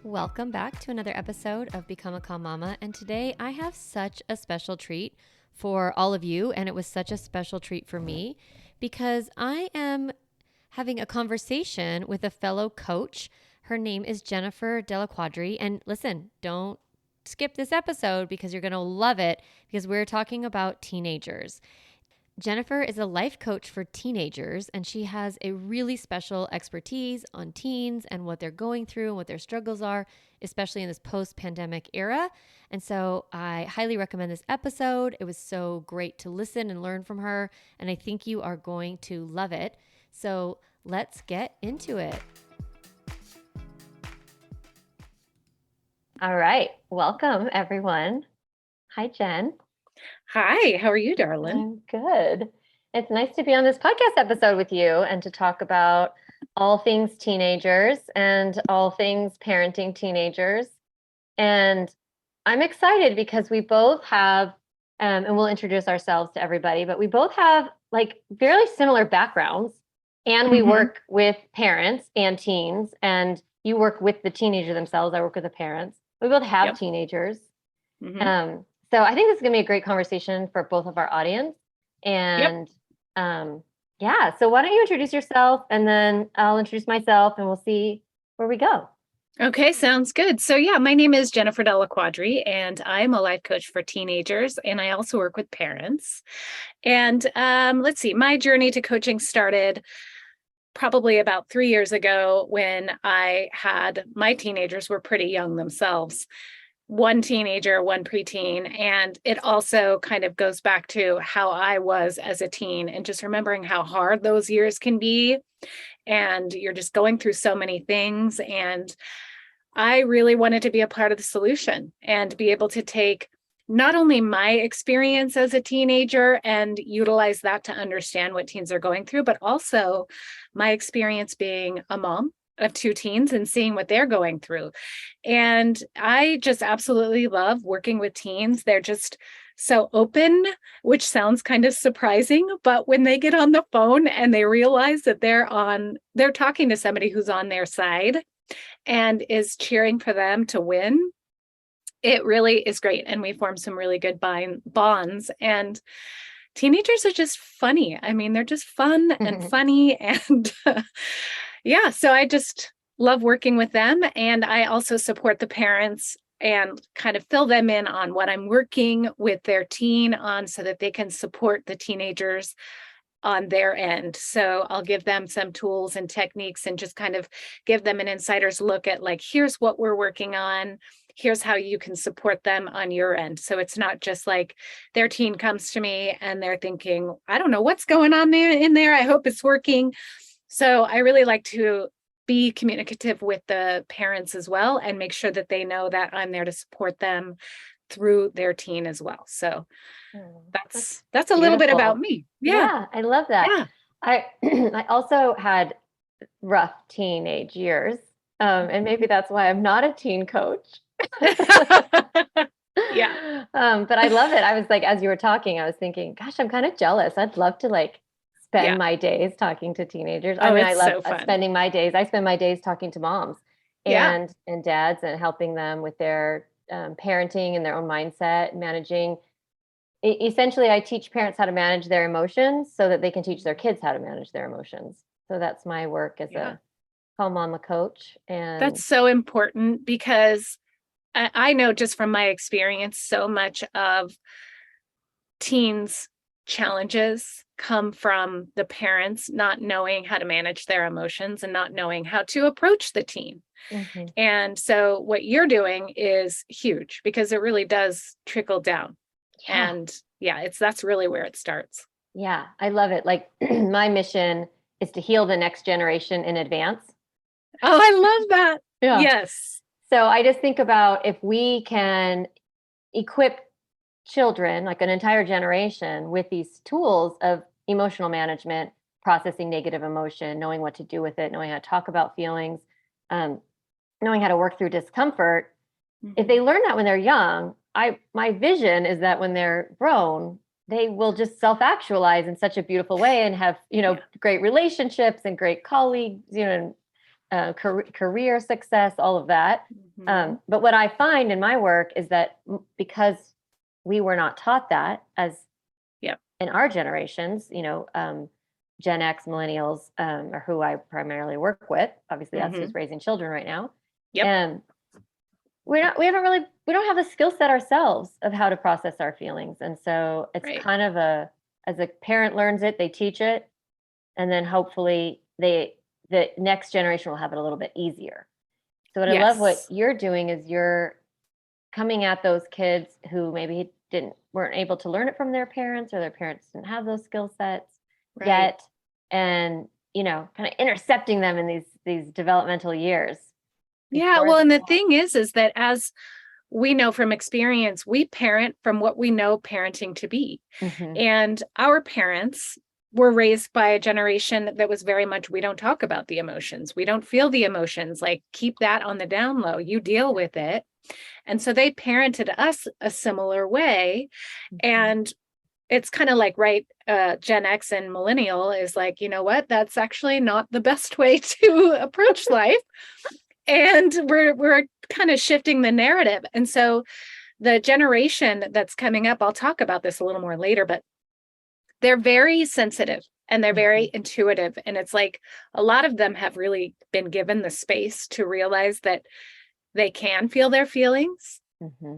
Welcome back to another episode of Become a Calm Mama. And today I have such a special treat for all of you. And it was such a special treat for me because I am having a conversation with a fellow coach. Her name is Jennifer Delliquadri. And listen, don't skip this episode because you're going to love it because we're talking about teenagers. Jennifer is a life coach for teenagers, and she has a really special expertise on teens and what they're going through and what their struggles are, especially in this post-pandemic era. And so I highly recommend this episode. It was so great to listen and learn from her, and I think you are going to love it. So let's get into it. All right. Welcome, everyone. Hi, Jen. Hi, how are you, darling? I'm good. It's nice to be on this podcast episode with you and to talk about all things teenagers and all things parenting teenagers. And I'm excited because we both have, and we'll introduce ourselves to everybody, but we both have like fairly similar backgrounds, and we work with parents and teens, and you work with the teenager themselves. I work with the parents. We both have teenagers. So I think this is going to be a great conversation for both of our audience. And so why don't you introduce yourself and then I'll introduce myself and we'll see where we go. Okay, sounds good. So my name is Jennifer Delliquadri and I'm a life coach for teenagers and I also work with parents. And let's see, my journey to coaching started probably about 3 years ago when my teenagers were pretty young themselves. One teenager, one preteen. And it also kind of goes back to how I was as a teen and just remembering how hard those years can be. And you're just going through so many things. And I really wanted to be a part of the solution and be able to take not only my experience as a teenager and utilize that to understand what teens are going through, but also my experience being a mom of two teens and seeing what they're going through. And I just absolutely love working with teens. They're just so open, which sounds kind of surprising, but when they get on the phone and they realize that they're talking to somebody who's on their side and is cheering for them to win, it really is great. And we form some really good bonds. And teenagers are just funny. I mean, they're just fun and funny. And so I just love working with them. And I also support the parents and kind of fill them in on what I'm working with their teen on so that they can support the teenagers on their end. So I'll give them some tools and techniques and just kind of give them an insider's look at like, here's what we're working on. Here's how you can support them on your end. So it's not just like their teen comes to me and they're thinking, I don't know what's going on in there. I hope it's working. So I really like to be communicative with the parents as well and make sure that they know that I'm there to support them through their teen as well. So that's a little bit about me. Yeah, I love that. Yeah. I also had rough teenage years. And maybe that's why I'm not a teen coach. But I love it. I was like, as you were talking, I was thinking, gosh, I'm kind of jealous. I'd love to like spend my days talking to teenagers. I mean, I love spending my days. I spend my days talking to moms and dads and helping them with their parenting and their own mindset, managing. Essentially, I teach parents how to manage their emotions so that they can teach their kids how to manage their emotions. So that's my work as a calm mama coach. And that's so important because I know just from my experience, so much of teens' challenges come from the parents not knowing how to manage their emotions and not knowing how to approach the teen. And so what you're doing is huge because it really does trickle down. And that's really where it starts. Yeah, I love it. Like my mission is to heal the next generation in advance. Oh, I love that. Yeah. Yes. So I just think about if we can equip children, like an entire generation, with these tools of emotional management, processing negative emotion, knowing what to do with it, knowing how to talk about feelings, knowing how to work through discomfort. If they learn that when they're young, my vision is that when they're grown, they will just self-actualize in such a beautiful way and have, great relationships and great colleagues, career success, all of that. But what I find in my work is that because we were not taught that as in our generations, Gen X, millennials, are who I primarily work with. Obviously, that's who's raising children right now. And we don't have a skill set ourselves of how to process our feelings. And so it's kind of as a parent learns it, they teach it. And then hopefully the next generation will have it a little bit easier. So what I love what you're doing is you're coming at those kids who maybe weren't able to learn it from their parents, or their parents didn't have those skill sets yet. And, kind of intercepting them in these developmental years. Yeah. Well, and the thing is that as we know from experience, we parent from what we know parenting to be. And our parents were raised by a generation that was very much, we don't talk about the emotions. We don't feel the emotions. Like, keep that on the down low. You deal with it. And so they parented us a similar way. And it's kind of like, Gen X and millennial is like, you know what? That's actually not the best way to approach life. And we're kind of shifting the narrative. And so the generation that's coming up, I'll talk about this a little more later, but they're very sensitive and they're very intuitive. And it's like a lot of them have really been given the space to realize that they can feel their feelings.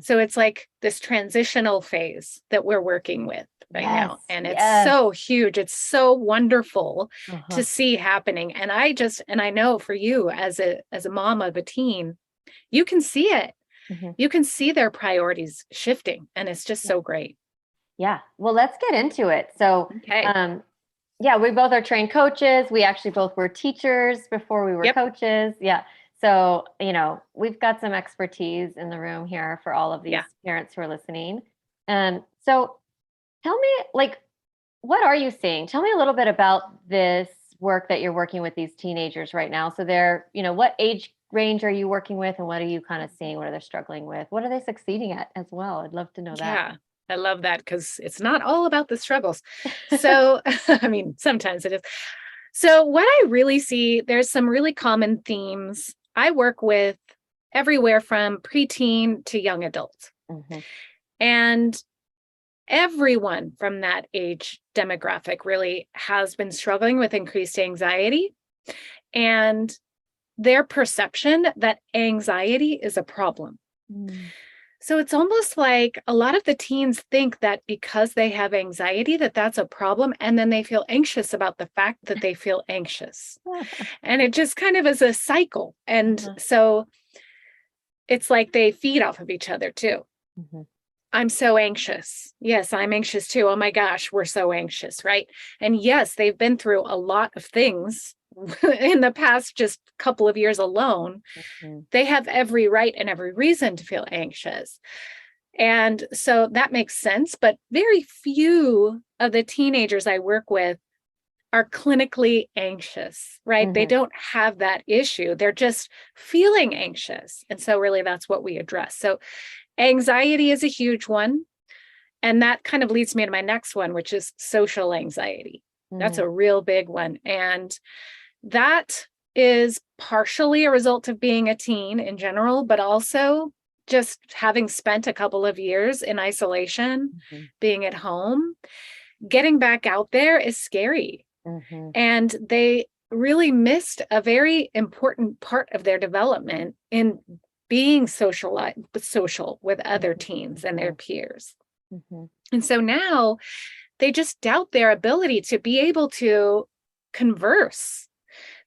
So it's like this transitional phase that we're working with now. And it's so huge. It's so wonderful to see happening. And I know for you as a mom of a teen, you can see it. You can see their priorities shifting, and it's just so great. Yeah. Well, let's get into it. So, we both are trained coaches. We actually both were teachers before we were coaches. Yeah. So, we've got some expertise in the room here for all of these parents who are listening. So tell me, what are you seeing? Tell me a little bit about this work that you're working with these teenagers right now. So they're, what age range are you working with, and what are you kind of seeing? What are they struggling with? What are they succeeding at as well? I'd love to know that. Yeah. I love that, because it's not all about the struggles. So, I mean, sometimes it is. So what I really see, there's some really common themes. I work with everywhere from preteen to young adults. And everyone from that age demographic really has been struggling with increased anxiety and their perception that anxiety is a problem. So it's almost like a lot of the teens think that because they have anxiety, that's a problem. And then they feel anxious about the fact that they feel anxious. And it just kind of is a cycle. And so it's like they feed off of each other too. I'm so anxious. Yes, I'm anxious too. Oh my gosh, we're so anxious, right? And yes, they've been through a lot of things in the past just couple of years alone. They have every right and every reason to feel anxious. And so that makes sense. But very few of the teenagers I work with are clinically anxious, right? They don't have that issue. They're just feeling anxious. And so really that's what we address. So anxiety is a huge one. And that kind of leads me to my next one, which is social anxiety. That's a real big one. And that is partially a result of being a teen in general, but also just having spent a couple of years in isolation, being at home, getting back out there is scary. And they really missed a very important part of their development in being social with other teens and their peers. And so now they just doubt their ability to be able to converse.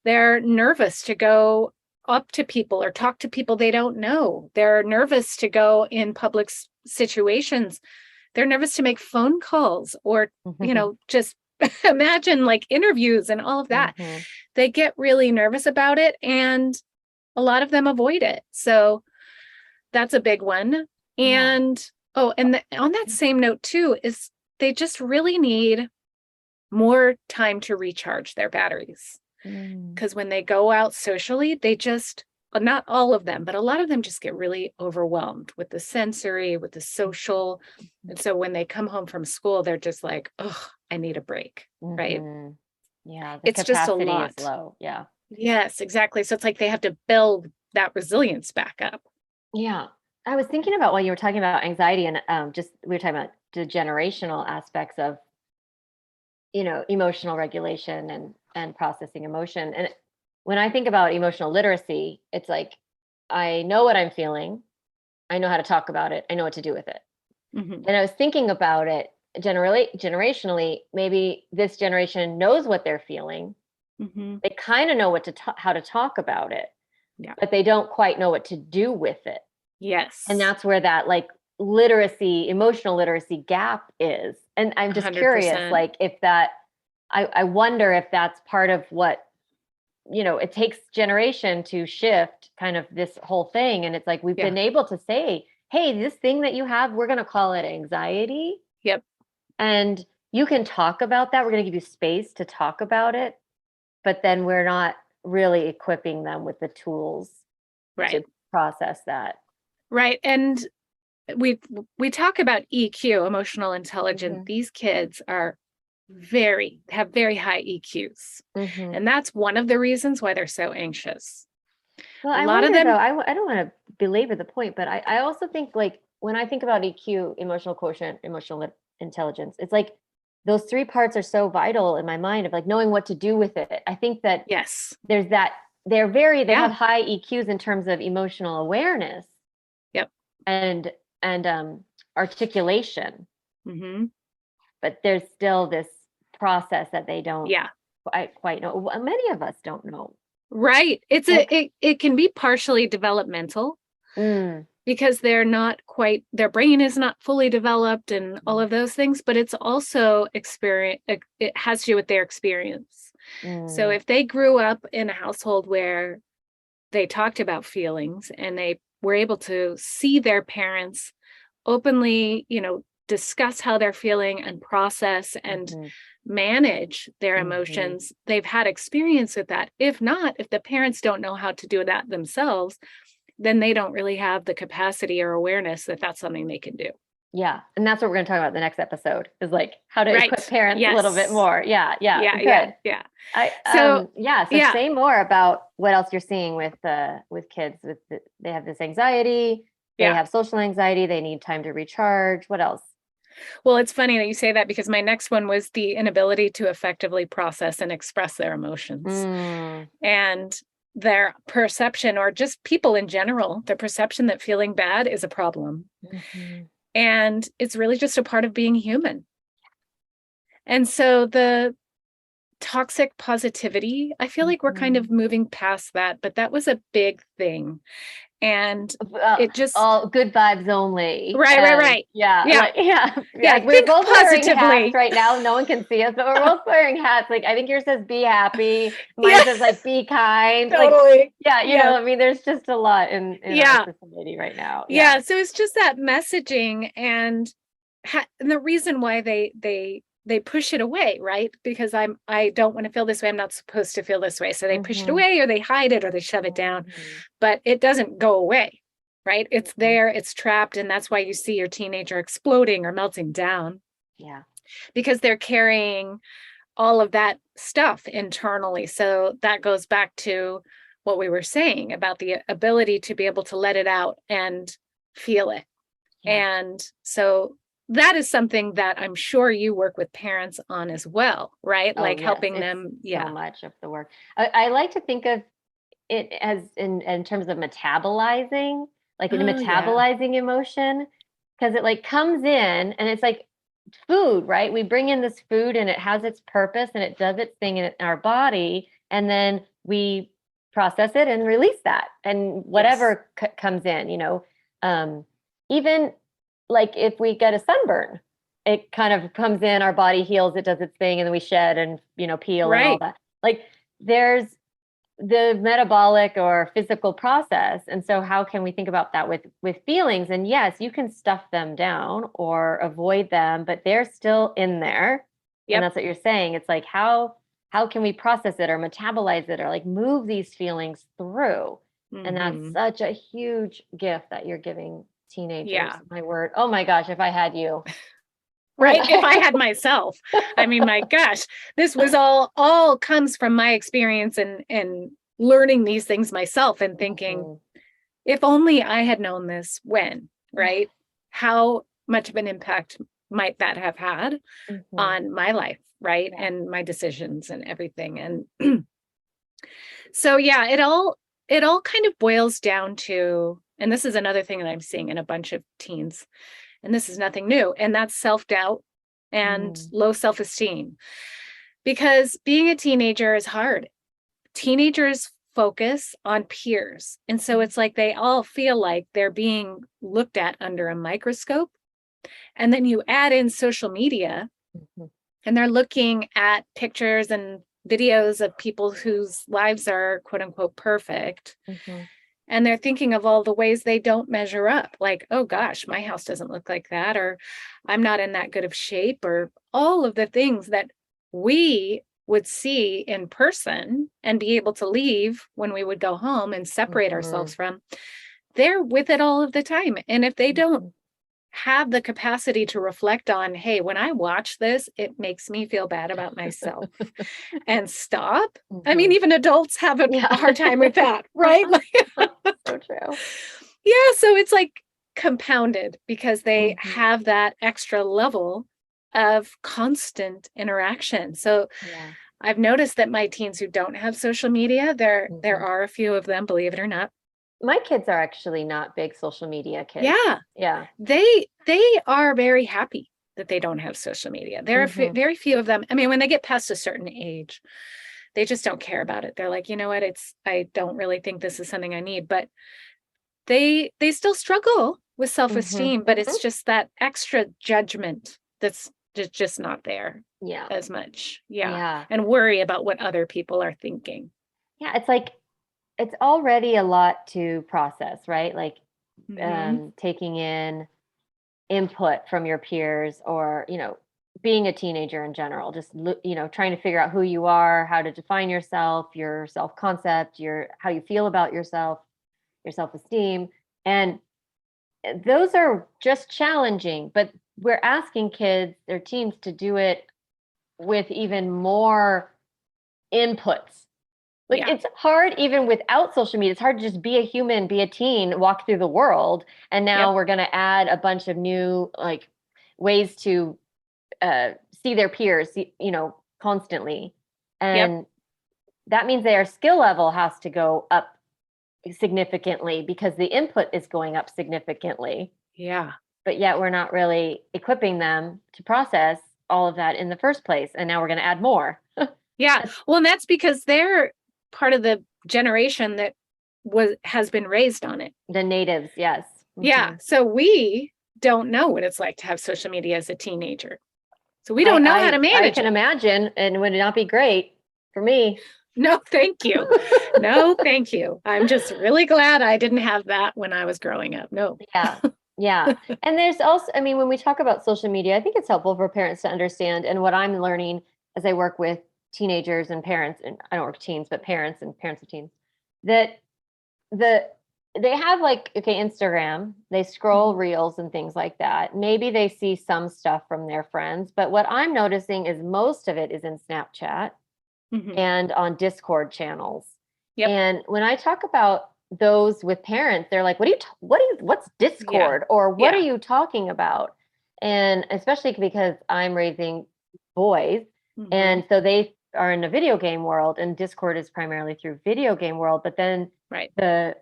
They're nervous to go up to people or talk to people they don't know. They're nervous to go in public situations. They're nervous to make phone calls or, just imagine like interviews and all of that. They get really nervous about it, and a lot of them avoid it. So that's a big one. And on that same note too, is they just really need more time to recharge their batteries. Because when they go out socially, they just, not all of them, but a lot of them just get really overwhelmed with the sensory, with the social. And so when they come home from school, they're just like, oh, I need a break. Right. Yeah. It's just a lot. Is low. Yeah. Yes, exactly. So it's like they have to build that resilience back up. Yeah. I was thinking about while you were talking about anxiety and just we were talking about the generational aspects of, emotional regulation and processing emotion. And when I think about emotional literacy, it's like I know what I'm feeling, I know how to talk about it, I know what to do with it. Hmm. And I was thinking about it generally generationally, maybe this generation knows what they're feeling. Hmm. They kind of know how to talk about it, Yeah. but they don't quite know what to do with it. And Yes. that's where that like literacy, emotional literacy gap is. And I'm just curious, 100%. like if that, I wonder if that's part of what, it takes generation to shift kind of this whole thing. And it's like we've Yeah. been able to say, hey, this thing that you have, we're going to call it anxiety. Yep. And you can talk about that. We're going to give you space to talk about it. But then we're not really equipping them with the tools Right. to process that. Right. And we we talk about EQ, emotional intelligence. Hmm. These kids are have very high EQs. Hmm. And that's one of the reasons why they're so anxious. Well, A I lot of wonder though, them, I don't want to belabor the point, but I also think like when I think about EQ, emotional quotient, intelligence, it's like those three parts are so vital in my mind of like knowing what to do with it. I think that yes. there's that they have Yeah. high EQs in terms of emotional awareness Yep. and articulation, Hmm. but there's still this process that they don't Yeah. quite know. Many of us don't know. Right. Like, It can be partially developmental mm, because they're not quite, their brain is not fully developed and all of those things, but it's also experience, it has to do with their experience. So mm, if they grew up in a household where they talked about feelings and they were able to see their parents openly, discuss how they're feeling and process and mhm, manage their mhm. emotions, they've had experience with that. If not, if the parents don't know how to do that themselves, then they don't really have the capacity or awareness that that's something they can do. Yeah, and that's what we're gonna talk about the next episode is like how to equip Right. parents a little bit Yes. more. Yeah, yeah, Yeah. Yeah. good. Yeah. I So, yeah, so yeah. say more about what else you're seeing with kids they have this anxiety, they Yeah. have social anxiety, they need time to recharge. What else? Well, it's funny that you say that because my next one was the inability to effectively process and express their emotions Mm, and their perception, or just people in general, the perception that feeling bad is a problem. mhm, And it's really just a part of being human. And so the toxic positivity, I feel like we're kind of mhm. moving past that, but that was a big thing. And Well, it just, all good vibes only. right, right, And right. yeah, Yeah. like yeah, Yeah. like we're Think both wearing hats positively. right now. No one can see us, but we're both wearing hats. Like I think yours says be happy, mine Yeah. says like be kind. Like Totally. yeah, Yeah. I mean, there's just a lot in our Yeah. society right now. Yeah. Yeah. So it's just that messaging and the reason why they push it away, right? Because I don't want to feel this way. I'm not supposed to feel this way. So they push it Hmm. away or they hide it or they shove it down, Hmm. but it doesn't go away, right? It's Hmm. there, it's trapped, and that's why you see your teenager exploding or melting down Yeah. because they're carrying all of that stuff internally. So that goes back to what we were saying about the ability to be able to let it out and feel it. Yeah. And so that is something that I'm sure you work with parents on as well, right? Oh Like yes, helping it's them. so Yeah. much of the work. I like to think of it as in terms of metabolizing, like in Oh, yeah. metabolizing emotion, because it like comes in and it's like food, right? We bring in this food and it has its purpose and it does its thing in our body, and then we process it and release that, and Yes. whatever comes in, even like if we get a sunburn, it kind of comes in, our body heals, it does its thing, and then we shed and peel and all Right. that. Like there's the metabolic or physical process. And so how can we think about that with feelings? And yes, you can stuff them down or avoid them, but they're still in there. And Yep. that's what you're saying. It's like how can we process it or metabolize it or like move these feelings through? And that's Hmm. such a huge gift that you're giving teenagers. Yeah. My word. Oh my gosh, if I had you. Right. If I had myself, I mean, my gosh, this was all comes from my experience and learning these things myself and thinking, Mhm. if only I had known this when, right? How much of an impact might that have had Mhm. on my life, right? Yeah. And my decisions and everything. And so yeah, it all kind of boils down to, and this is another thing that I'm seeing in a bunch of teens, and this is nothing new, and that's self-doubt and Mm. low self-esteem. Because being a teenager is hard. Teenagers focus on peers. And so it's like they all feel like they're being looked at under a microscope. And then you add in social media, Mhm. and they're looking at pictures and videos of people whose lives are quote unquote perfect. Mhm. And they're thinking of all the ways they don't measure up, like, oh gosh, my house doesn't look like that, or I'm not in that good of shape, or all of the things that we would see in person and be able to leave when we would go home and separate ourselves Mhm. from. They're with it all of the time. And if they don't Mhm. have the capacity to reflect on, hey, when I watch this, it makes me feel bad about myself and stop. I mean, Mhm. even adults have a Yeah. hard time with that, right? So true. Yeah, so it's like compounded because they Mhm. have that extra level of constant interaction. So Yeah. I've noticed that my teens who don't have social media, there Mhm. are a few of them, believe it or not. My kids are actually not big social media kids. Yeah, Yeah. they are very happy that they don't have social media. There are Mhm. very few of them. I mean, when they get past a certain age, they just don't care about it. They're like, you know what? I don't really think this is something I need, but they still struggle with Mhm. self-esteem, but it's Mhm. just that extra judgment that's just not there Yeah. as much. Yeah. Yeah. And worry about what other people are thinking. Yeah, it's like it's already a lot to process, right? Like Hmm. taking in input from your peers or, being a teenager in general, just trying to figure out who you are, how to define yourself, your self-concept, your how you feel about yourself, your self-esteem. And those are just challenging, but we're asking kids or teens to do it with even more inputs. Like Yeah. it's hard even without social media. It's hard to just be a human, be a teen, walk through the world. And Yep. now we're going to add a bunch of new like ways to see their peers, constantly. Yep. And that means their skill level has to go up significantly because the input is going up significantly. Yeah. But yet we're not really equipping them to process all of that in the first place. And now we're going to add more. Yeah. Well, and that's because they're part of the generation that has been raised on it. The natives, yes. Yeah. Hmm. So we don't know what it's like to have social media as a teenager. So we don't know how to I manage can it. imagine, and would it not be great for me? No, thank you. No, thank you. I'm just really glad I didn't have that when I was growing up. No. Yeah. Yeah. And there's also, I mean, when we talk about social media, I think it's helpful for parents to understand. And what I'm learning as I work with teenagers and parents, and I don't work with teens, but parents and parents of teens, that the they have like, okay, Instagram, they scroll Mhm. reels and things like that. Maybe they see some stuff from their friends, but what I'm noticing is most of it is in Snapchat Mhm. and on Discord channels. Yep. And when I talk about those with parents, they're like, what's Yeah. Discord or what are Yeah. you talking about?" And especially because I'm raising boys. Mhm. And so they are in the video game world and Discord is primarily through video game world. But then Right. the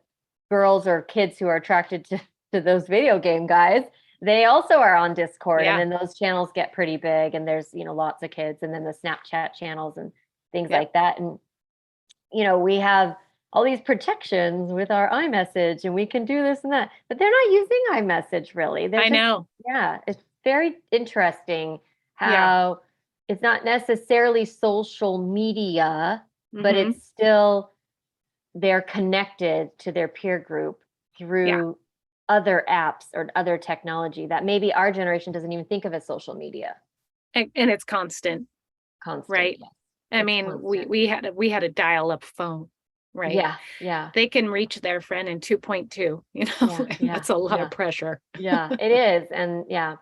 girls or kids who are attracted to those video game guys, they also are on Discord. And Yeah. then those channels get pretty big and there's, lots of kids and then the Snapchat channels and things Yep. like that. And, we have all these protections with our iMessage and we can do this and that, but they're not using iMessage really. They're I just, know. yeah, it's very interesting Yeah. how it's not necessarily social media, but Mhm. it's still they're connected to their peer group Yeah. through other apps or other technology that maybe our generation doesn't even think of as social media. And it's constant, Constant, right? yes. I It's mean, we constant. we had a dial-up phone, right? Yeah, yeah, They can reach their friend in 2.2, yeah, and yeah, that's a lot of yeah, pressure. yeah. It is, and yeah.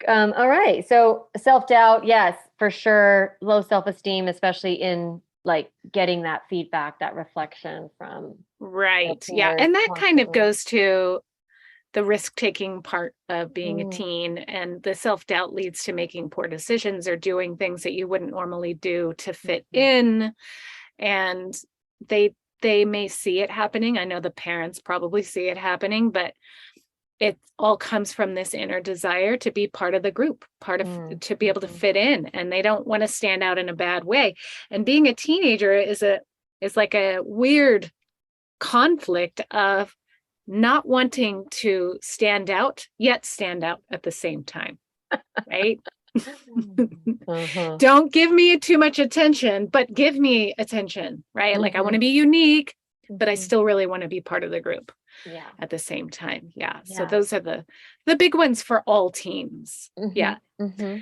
All right. So self doubt, yes, for sure. Low self esteem, especially in like getting that feedback, that reflection from Right. Yeah. peers And that kind of constantly. goes to the risk-taking part of being a Mm, teen, and the self-doubt leads to making poor decisions or doing things that you wouldn't normally do to fit mhm, in. And they may see it happening. I know the parents probably see it happening, but it all comes from this inner desire to be part of the group, to be able to mhm, fit in, and they don't want to stand out in a bad way. And being a teenager is like a weird conflict of not wanting to stand out, yet stand out at the same time, right? mhm, Don't give me too much attention, but give me attention, right? Like I want mhm, to be unique, but I mhm. still really want to be part of the group Yeah. at the same time. Yeah. So Yeah. those are the big ones for all teams. Hmm. Yeah. Hmm.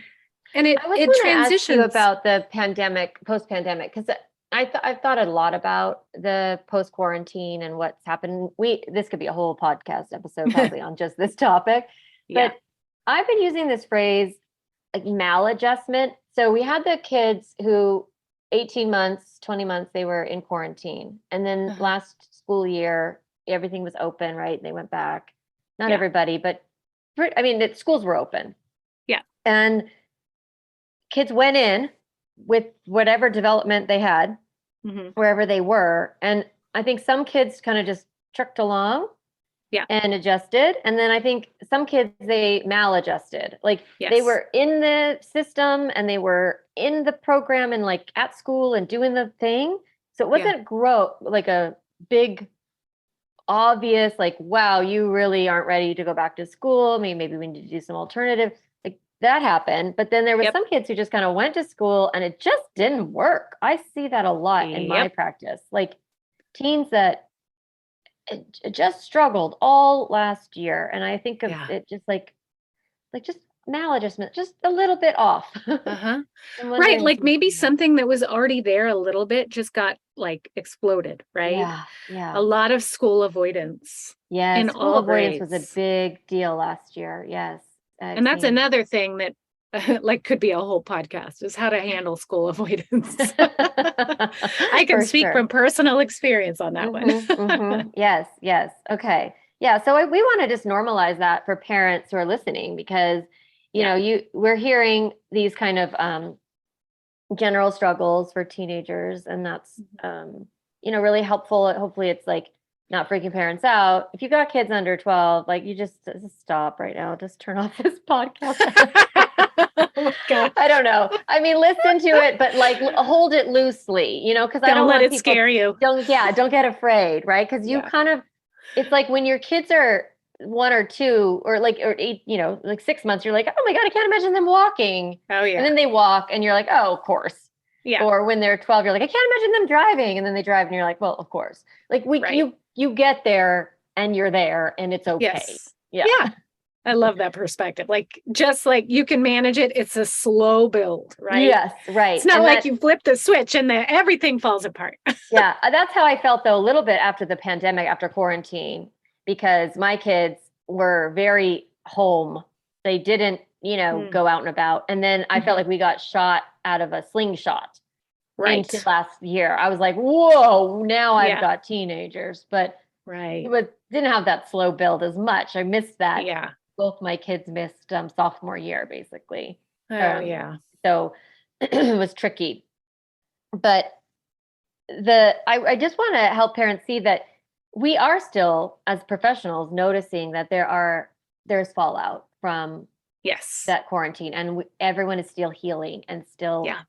And I was it going to ask you transitions. about the pandemic, post-pandemic, because I've thought a lot about the post-quarantine and what's happened. This could be a whole podcast episode probably on just this topic, Yeah. but I've been using this phrase like maladjustment. So we had the kids who 18 months, 20 months, they were in quarantine. And then Uh-huh. last school year, everything was open, right? They went back. Not Yeah. everybody, but I mean, the schools were open. Yeah. And kids went in with whatever development they had, Hmm. wherever they were. And I think some kids kind of just trucked along Yeah. and adjusted. And then I think some kids, they maladjusted. Like they Yes. were in the system and they were in the program and like at school and doing the thing. So it Yeah. wasn't like a big obvious, like, wow, you really aren't ready to go back to school. Maybe we need to do some alternative. Like that happened. But then there was Yep. some kids who just kind of went to school and it just didn't work. I see that a lot in my Yep. practice. Like teens that it just struggled all last year. And I think of Yeah. it just like just maladjustment, just a little bit off. Uh-huh. I'm Right. wondering if Like you've maybe seen that. something that was already there a little bit just got like exploded, right? Yeah, A yeah. lot of school avoidance in Yes, school all avoidance was a grades. big deal last year. Yes, I've And that's seen another thing that like could be a whole podcast is how to handle school avoidance. I can for speak sure. from personal experience on that one. Mm-hmm, mm-hmm. Yes, yes. Okay. Yeah. So we want to just normalize that for parents who are listening because, Yeah. we're hearing these kind of general struggles for teenagers, and that's really helpful. Hopefully, it's like not freaking parents out. If you got kids under 12, like you just stop right now. Just turn off this podcast. Oh my gosh. I don't know. I mean, listen to it, but like hold it loosely, because I Don't don't let want it people scare you. don't get afraid, right? Because you Yeah. kind of, it's like when your kids are one or two or eight, like 6 months, you're like, oh my God, I can't imagine them walking. Oh And yeah. then they walk and you're like, oh, of course. Yeah. Or when they're 12, you're like, I can't imagine them driving. And then they drive and you're like, well, of course. Like Right. you get there and you're there and it's okay. Yes. Yeah. Yeah. I love that perspective. Like just like you can manage it, it's a slow build, right? Yes, right. It's not And like that you flip the switch and everything falls apart. Yeah, that's how I felt though a little bit after the pandemic, after quarantine, because my kids were very home. They didn't, Mm, go out and about. And then I felt mhm. like we got shot out of a slingshot into Right. last year. I was like, whoa, now I've Yeah. got teenagers, but Right. didn't have that slow build as much. I missed that. Yeah. Both my kids missed sophomore year, basically. Oh Um, yeah. so it was tricky. But I just want to help parents see that we are still as professionals noticing that there's fallout from Yes. that quarantine and everyone is still healing and still Yeah.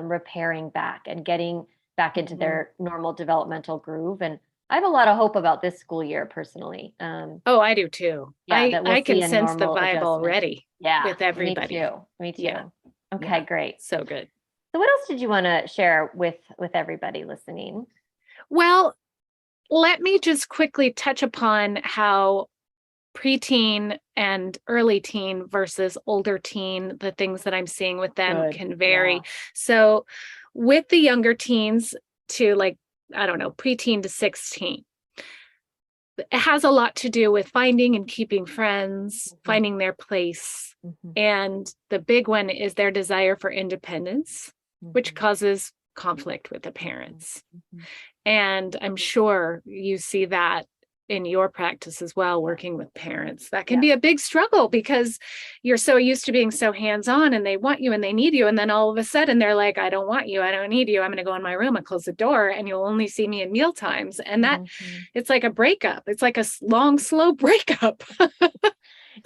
repairing back and getting back into Mhm. their normal developmental groove. And I have a lot of hope about this school year personally. Oh, I do too. Yeah, that we'll I see can a sense the normal vibe adjustment. already Yeah, with me everybody. too. Me Yeah. too. Okay, Yeah. great. So good. So what else did you want to share with everybody listening? Well, let me just quickly touch upon how preteen and early teen versus older teen, the things that I'm seeing with them Good. can Yeah. vary. So, with the younger teens to like, I don't know, preteen to 16, it has a lot to do with finding and keeping friends, Mhm. finding their place. Mhm. And the big one is their desire for independence, which Mhm. causes conflict with the parents. Mhm. And I'm sure you see that in your practice as well, working with parents. That can Yeah. be a big struggle because you're so used to being so hands-on and they want you and they need you. And then all of a sudden they're like, I don't want you. I don't need you. I'm going to go in my room and close the door and you'll only see me in meal times. And that Mhm. it's like a breakup. It's like a long, slow breakup.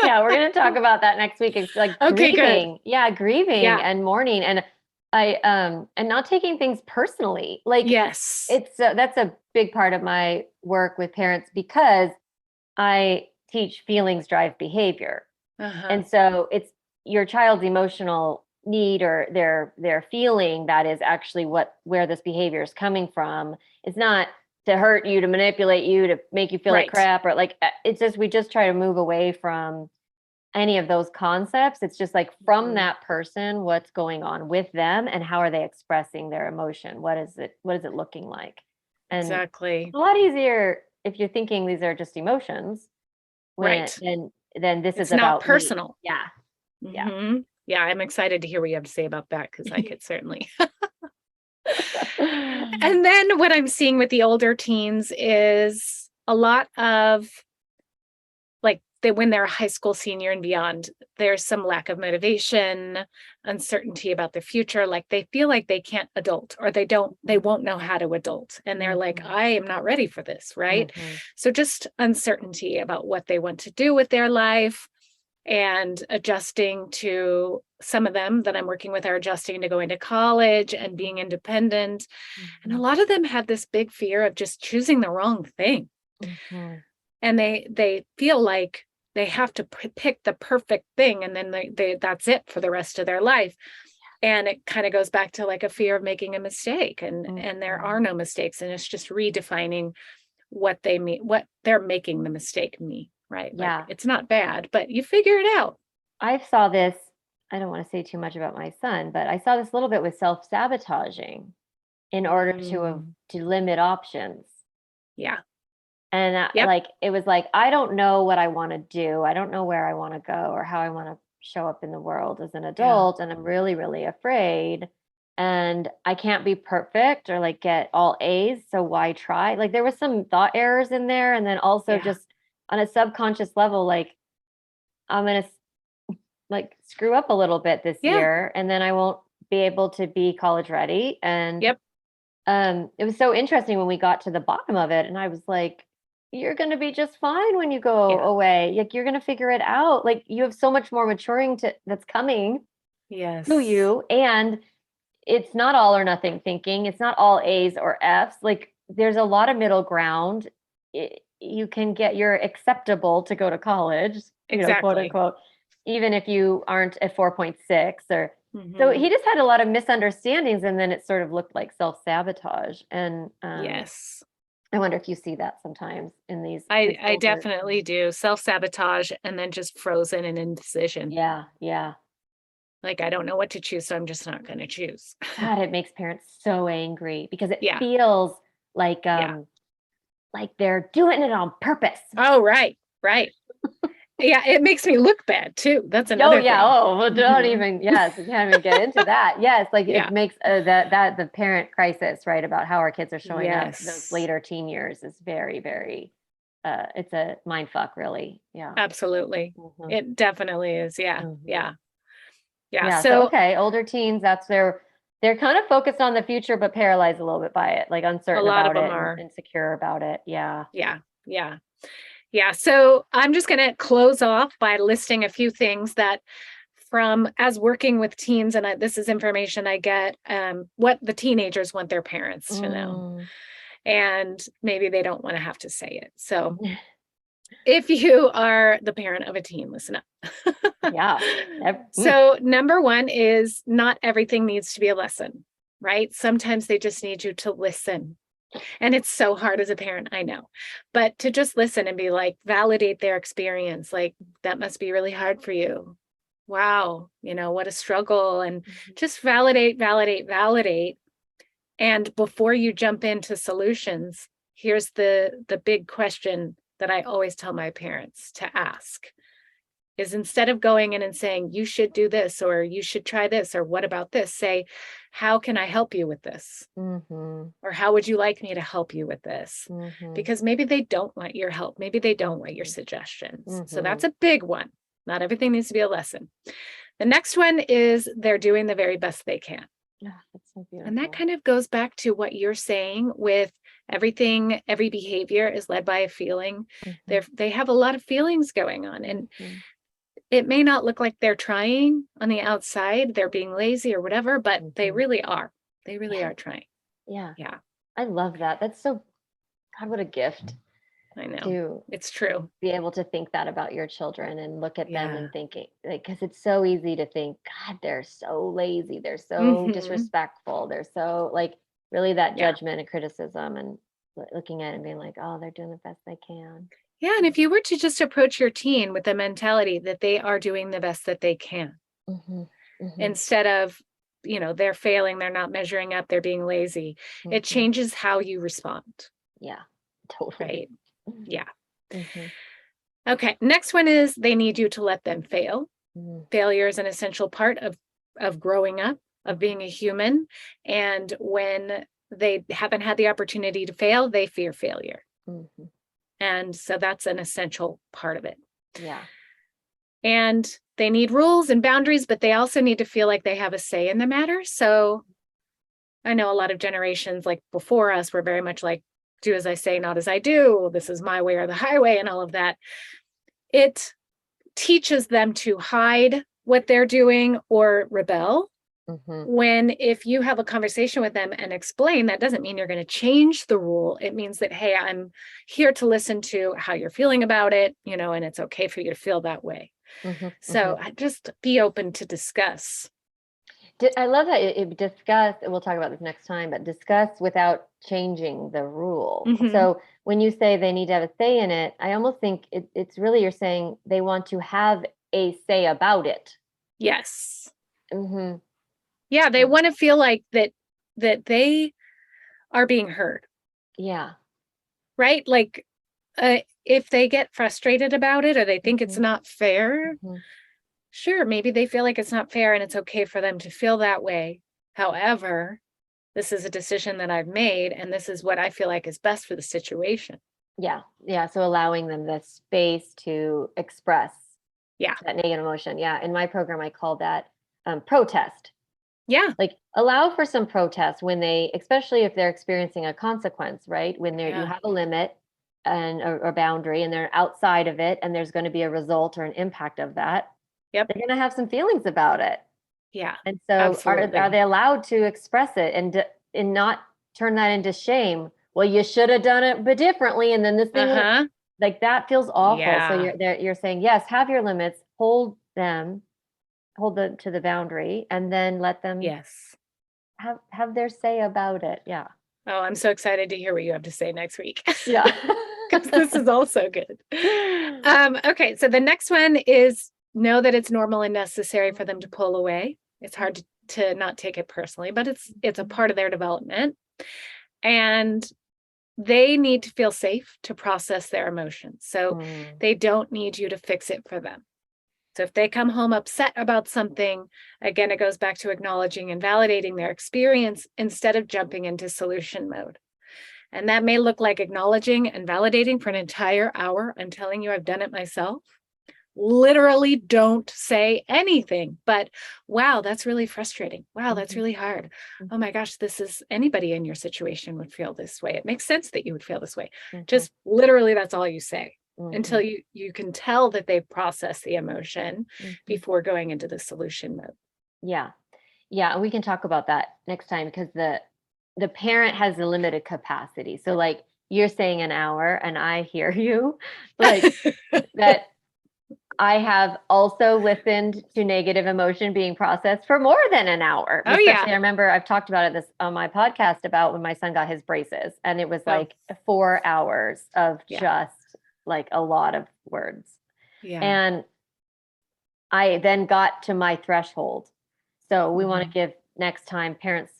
Yeah, we're going to talk about that next week. It's like Okay, good. grieving. Yeah, grieving Yeah. and mourning and not taking things personally. Like Yes. it's that's a big part of my work with parents because I teach feelings drive behavior. Uh-huh. And so it's your child's emotional need or their feeling that is actually where this behavior is coming from. It's not to hurt you, to manipulate you, to make you feel like Right. crap, or like it's just we just try to move away from any of those concepts. It's just like from Mhm. that person, what's going on with them and how are they expressing their emotion? What is it looking like? And Exactly. a lot easier if you're thinking these are just emotions when Right. then this is It's not about me. personal. Yeah. Yeah. Hmm. Yeah, I'm excited to hear what you have to say about that because I could certainly. And then what I'm seeing with the older teens is a lot of like when they're a high school senior and beyond, there's some lack of motivation, uncertainty about the future. Like they feel like they can't adult or they won't know how to adult. And they're like, Mhm. I am not ready for this. Right. Mhm. So just uncertainty about what they want to do with their life and adjusting to some of them that I'm working with are adjusting to going to college and being independent. And a Mhm. lot of them have this big fear of just choosing the wrong thing. Mhm. And they feel like they have to pick the perfect thing and then they that's it for the rest of their life. And it kind of goes back to like a fear of making a mistake and there are Mhm. no mistakes and it's just redefining what they mean, what they're making the mistake mean, right? Like Yeah. it's not bad, but you figure it out. I saw this, I don't want to say too much about my son, but I saw this a little bit with self-sabotaging in order Mm, to limit options. yeah. And Yep. like it was like I don't know what I want to do. I don't know where I want to go or how I want to show up in the world as an Yeah. adult and I'm really really afraid and I can't be perfect or like get all A's, so why try? Like there was some thought errors in there and then also Yeah. just on a subconscious level like I'm going to like screw up a little bit this Yeah. year and then I won't be able to be college ready and Yep. it was so interesting when we got to the bottom of it, and I was like, "You're gonna be just fine when you go Yeah. away. Like you're gonna figure it out. Like you have so much more maturing to that's coming to Yes. you, and it's not all or nothing thinking. It's not all A's or F's. Like there's a lot of middle ground. You can get you're acceptable to go to college, quote Exactly. unquote, even if you aren't at 4.6 or so Hmm. he just had a lot of misunderstandings and then it sort of looked like self-sabotage. And Yes. I wonder if you see that sometimes in I these I older definitely do. Self-sabotage and then just frozen and indecision. yeah, yeah. Like I don't know what to choose, so I'm just not going to choose. God, it makes parents so angry because it Yeah. feels Yeah. like they're doing it on purpose. Oh, right. Right. Yeah, it makes me look bad too. That's Oh another yeah. thing. Oh, well, don't Hmm. even. Yes, we can't even get into that. Yes, like it Yeah. makes that the parent crisis, right, about how our kids are showing up those Yes. later teen years is very, very. It's a mind fuck, really. Yeah. Absolutely. Hmm. It definitely is. Yeah. Hmm. Yeah. Yeah. Yeah. So So okay, older teens, that's they're kind of focused on the future, but paralyzed a little bit by it, like a uncertain lot of about them it and are. insecure about it. Yeah. Yeah. Yeah. Yeah. So I'm just going to close off by listing a few things that from as working with teens, and this is information I get, what the teenagers want their parents to know. Mm. And maybe they don't want to have to say it. So if you are the parent of a teen, listen up. Yeah. So, number one is not everything needs to be a lesson, right? Sometimes they just need you to listen. And it's so hard as a parent, I know, but to just listen and be like, validate their experience. Like, that must be really hard for you. Wow, what a struggle. And Mhm. just validate, validate, validate. And before you jump into solutions, here's the big question that I always tell my parents to ask. is instead of going in and saying, you should do this, or you should try this, or what about this, say, how can I help you with this? Mm-hmm. Or how would you like me to help you with this? Mm-hmm. Because maybe they don't want your help. Maybe they don't want your suggestions. So Mm-hmm. that's a big one. Not everything needs to be a lesson. The next one is they're doing the very best they can. Yeah, that's so beautiful. And that kind of goes back to what you're saying with everything, every behavior is led by a feeling. Mm-hmm. They have a lot of feelings going on. And Mm-hmm. it may not look like they're trying on the outside, they're being lazy or whatever, but they really are. They really are trying. Yeah. Yeah. I love that. That's so, God, what a gift I know. to It's true. be able to think that about your children and look at them Yeah. and thinking, like, because it's so easy to think, God, they're so lazy. They're so Mhm. disrespectful. They're so, like, really that Yeah. judgment and criticism, and looking at it and being like, oh, they're doing the best they can. Yeah. And if you were to just approach your teen with the mentality that they are doing the best that they can, Mm-hmm. Mm-hmm. instead of, they're failing, they're not measuring up, they're being lazy, it Mm-hmm. changes how you respond. Yeah, totally. Right. Yeah. Mm-hmm. Okay. Next one is they need you to let them fail. Mm-hmm. Failure is an essential part of growing up, of being a human. And when they haven't had the opportunity to fail, they fear failure. Mm-hmm. And so that's an essential part of it. Yeah. And they need rules and boundaries, but they also need to feel like they have a say in the matter. So I know a lot of generations like before us were very much like, do as I say, not as I do. This is my way or the highway and all of that. It teaches them to hide what they're doing or rebel. Mm-hmm. When if you have a conversation with them and explain, that doesn't mean you're going to change the rule. It means that, hey, I'm here to listen to how you're feeling about it, and it's okay for you to feel that way. Mm-hmm. So just be open to discuss. I love that it discuss, we'll talk about this next time, but discuss without changing the rule. Mhm. So when you say they need to have a say in it, I almost think it's really, you're saying they want to have a say about it. Yes. Mm-hmm. Yeah, they want to feel like that they are being heard. Yeah. Right? Like if they get frustrated about it or they think it's not fair, sure, maybe they feel like it's not fair and it's okay for them to feel that way. However, this is a decision that I've made and this is what I feel like is best for the situation. Yeah. Yeah. So allowing them the space to express that negative emotion. Yeah. In my program, I call that protest. Yeah. Like allow for some protest when especially if they're experiencing a consequence, right? When you have a limit and a boundary and they're outside of it and there's going to be a result or an impact of that. Yep. They're going to have some feelings about it. Yeah. And so are they allowed to express it and not turn that into shame? Well, you should have done it but differently. And then this thing like that feels awful. Yeah. So you're saying, yes, have your limits, hold them to the boundary, and then let them have their say about it. Yeah. Oh, I'm so excited to hear what you have to say next week. Yeah. Because this is also good. Okay, so the next one is know that it's normal and necessary for them to pull away. It's hard to not take it personally, but it's a part of their development. And they need to feel safe to process their emotions. So they don't need you to fix it for them. So if they come home upset about something, again, it goes back to acknowledging and validating their experience instead of jumping into solution mode. And that may look like acknowledging and validating for an entire hour. I'm telling you, I've done it myself. Literally don't say anything, but wow, that's really frustrating. Wow, that's really hard. Oh my gosh, anybody in your situation would feel this way. It makes sense that you would feel this way. Just literally, that's all you say. Until you can tell that they've processed the emotion before going into the solution mode. Yeah. Yeah. And we can talk about that next time because the parent has a limited capacity. So like you're saying an hour and I hear you like that I have also listened to negative emotion being processed for more than an hour. Oh, yeah. I remember I've talked about it on my podcast about when my son got his braces and it was like 4 hours of just like a lot of words. Yeah. And I then got to my threshold. So we want to give next time parents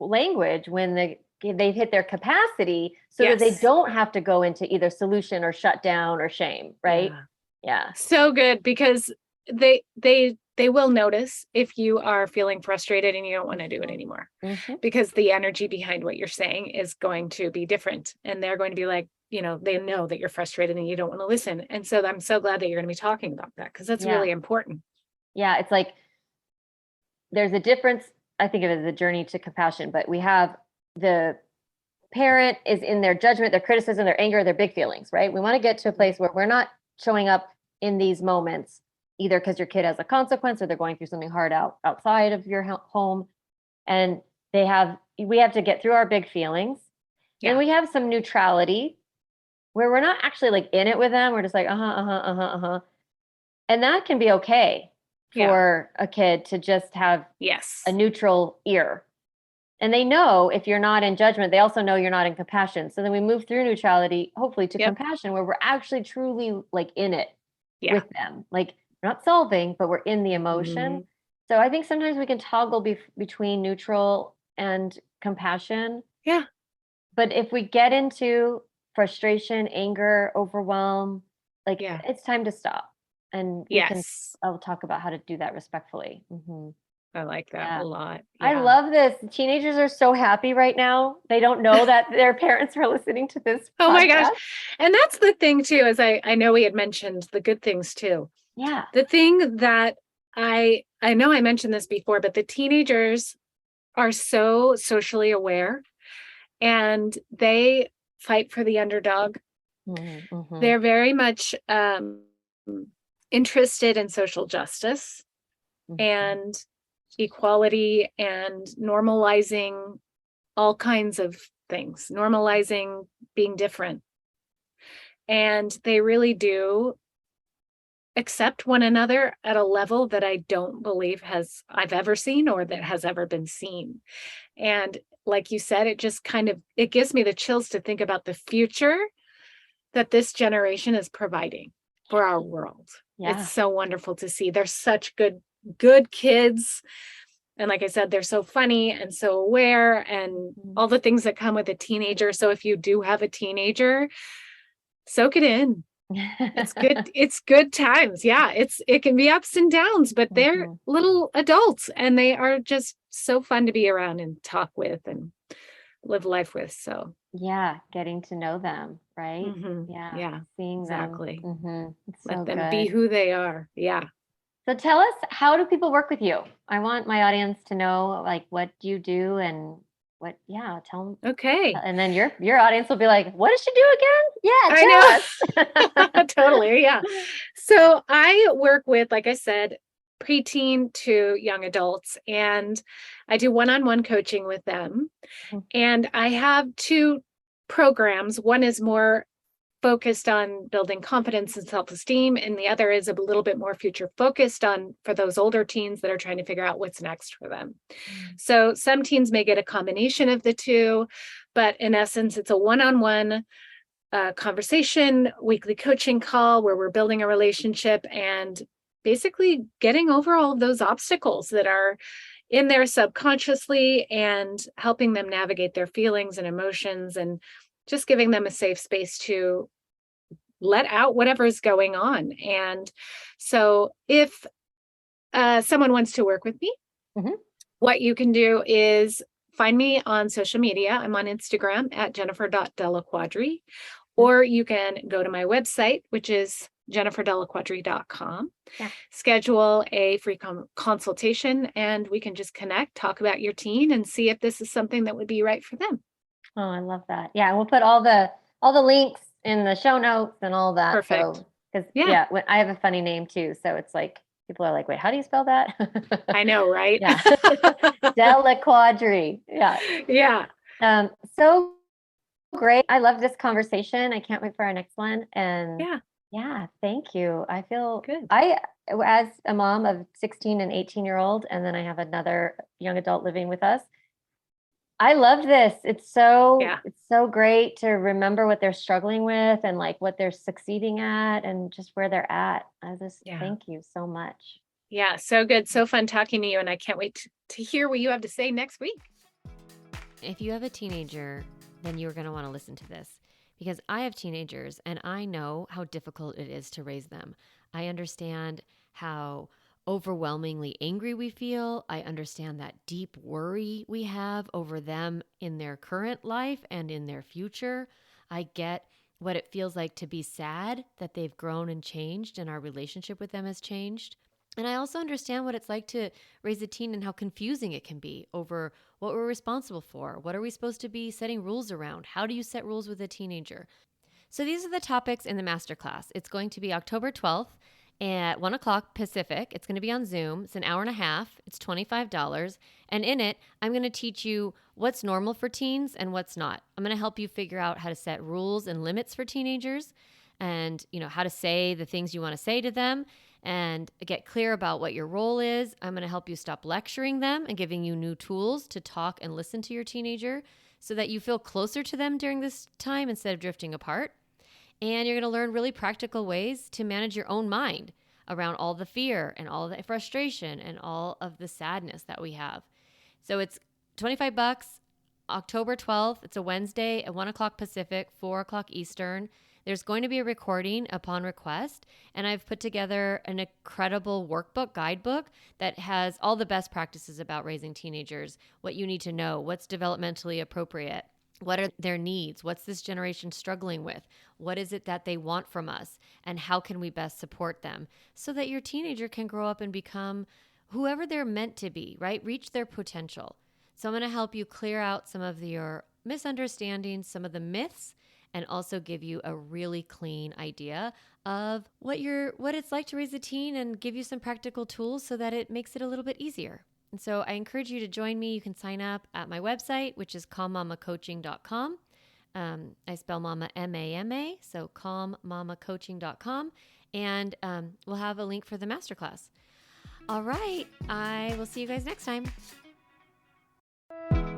language when they've hit their capacity so that they don't have to go into either solution or shut down or shame, right? Yeah. So good because they will notice if you are feeling frustrated and you don't want to do it anymore, because the energy behind what you're saying is going to be different, and they're going to be like, they know that you're frustrated and you don't want to listen. And so I'm so glad that you're going to be talking about that, because that's really important. Yeah. It's like, there's a difference. I think of it as a journey to compassion, but we have the parent is in their judgment, their criticism, their anger, their big feelings, right? We want to get to a place where we're not showing up in these moments, either because your kid has a consequence or they're going through something hard outside of your home. And we have to get through our big feelings. Yeah. And we have some neutrality where we're not actually like in it with them. We're just like, And that can be okay for a kid to just have a neutral ear. And they know if you're not in judgment, they also know you're not in compassion. So then we move through neutrality, hopefully to compassion, where we're actually truly like in it with them. Like, we're not solving, but we're in the emotion. So I think sometimes we can toggle between neutral and compassion. Yeah. But if we get into frustration, anger, overwhelm, like it's time to stop. And I'll talk about how to do that respectfully. I like that a lot. Yeah. I love this. Teenagers are so happy right now. They don't know that their parents are listening to this. Oh my gosh. And that's the thing too, as I know we had mentioned the good things too. Yeah. The thing that I know I mentioned this before, but the teenagers are so socially aware, and they fight for the underdog. They're very much interested in social justice and equality and normalizing all kinds of things, normalizing being different. And they really do accept one another at a level that I don't believe I've ever seen, or that has ever been seen. And like you said, it gives me the chills to think about the future that this generation is providing for our world. Yeah. It's so wonderful to see. They're such good kids. And like I said, they're so funny and so aware, and all the things that come with a teenager. So if you do have a teenager, soak it in. It's good. It's good times. Yeah. It can be ups and downs, but they're little adults, and they are just so fun to be around and talk with and live life with. So getting to know them, right? Yeah. Seeing exactly. them. Let them be who they are. Yeah. So tell us, how do people work with you? I want my audience to know, like, what do you do and tell them. Okay. And then your audience will be like, what does she do again? Yeah, tell us. Totally. Yeah. So I work with, like I said, preteen to young adults, and I do one-on-one coaching with them. And I have two programs. One is more focused on building confidence and self-esteem, and the other is a little bit more future focused for those older teens that are trying to figure out what's next for them. So some teens may get a combination of the two, but in essence, it's a one-on-one conversation, weekly coaching call where we're building a relationship and basically getting over all of those obstacles that are in there subconsciously, and helping them navigate their feelings and emotions, and just giving them a safe space to let out whatever is going on. And so if someone wants to work with me, what you can do is find me on social media. I'm on Instagram at Jennifer.Delliquadri, or you can go to my website, which is JenniferDelliquadri.com. Schedule a free consultation, and we can just connect, talk about your teen, and see if this is something that would be right for them. Oh, I love that. Yeah, and we'll put all the links in the show notes and all that. Perfect. Because I have a funny name too, so it's like people are like, "Wait, how do you spell that?" I know, right? Yeah, Delliquadri. Yeah. So great. I love this conversation. I can't wait for our next one. And thank you. I feel good. As a mom of 16 and 18-year-old, and then I have another young adult living with us, I love this. It's so great to remember what they're struggling with and like what they're succeeding at and just where they're at. Thank you so much. Yeah, so good. So fun talking to you. And I can't wait to hear what you have to say next week. If you have a teenager, then you're going to want to listen to this, because I have teenagers and I know how difficult it is to raise them. I understand how overwhelmingly angry we feel. I understand that deep worry we have over them in their current life and in their future. I get what it feels like to be sad that they've grown and changed and our relationship with them has changed. And I also understand what it's like to raise a teen and how confusing it can be over what we're responsible for. What are we supposed to be setting rules around? How do you set rules with a teenager? So these are the topics in the masterclass. It's going to be October 12th at 1 o'clock Pacific. It's going to be on Zoom. It's an hour and a half. It's $25. And in it, I'm going to teach you what's normal for teens and what's not. I'm going to help you figure out how to set rules and limits for teenagers and, how to say the things you want to say to them and get clear about what your role is. I'm going to help you stop lecturing them and giving you new tools to talk and listen to your teenager so that you feel closer to them during this time instead of drifting apart. And you're going to learn really practical ways to manage your own mind around all the fear and all the frustration and all of the sadness that we have. So it's $25, October 12th. It's a Wednesday at 1 o'clock Pacific, 4 o'clock Eastern. There's going to be a recording upon request, and I've put together an incredible workbook, guidebook that has all the best practices about raising teenagers, what you need to know, what's developmentally appropriate. What are their needs? What's this generation struggling with? What is it that they want from us? And how can we best support them so that your teenager can grow up and become whoever they're meant to be, right? Reach their potential. So I'm going to help you clear out some of your misunderstandings, some of the myths, and also give you a really clean idea of what it's like to raise a teen and give you some practical tools so that it makes it a little bit easier. And so I encourage you to join me. You can sign up at my website, which is calmmamacoaching.com. I spell mama M-A-M-A, so calmmamacoaching.com. And we'll have a link for the masterclass. All right. I will see you guys next time.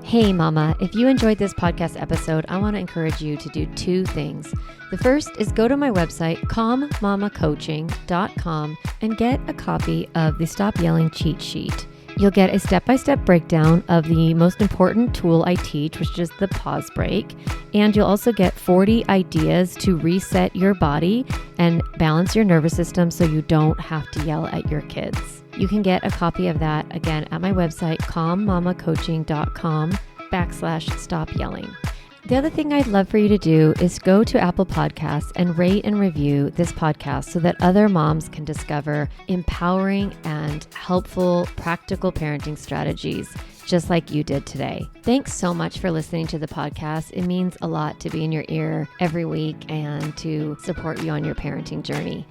Hey, mama, if you enjoyed this podcast episode, I want to encourage you to do two things. The first is go to my website, calmmamacoaching.com, and get a copy of the Stop Yelling cheat sheet. You'll get a step-by-step breakdown of the most important tool I teach, which is the pause break. And you'll also get 40 ideas to reset your body and balance your nervous system so you don't have to yell at your kids. You can get a copy of that, again, at my website, calmmamacoaching.com/stop yelling. The other thing I'd love for you to do is go to Apple Podcasts and rate and review this podcast so that other moms can discover empowering and helpful, practical parenting strategies just like you did today. Thanks so much for listening to the podcast. It means a lot to be in your ear every week and to support you on your parenting journey.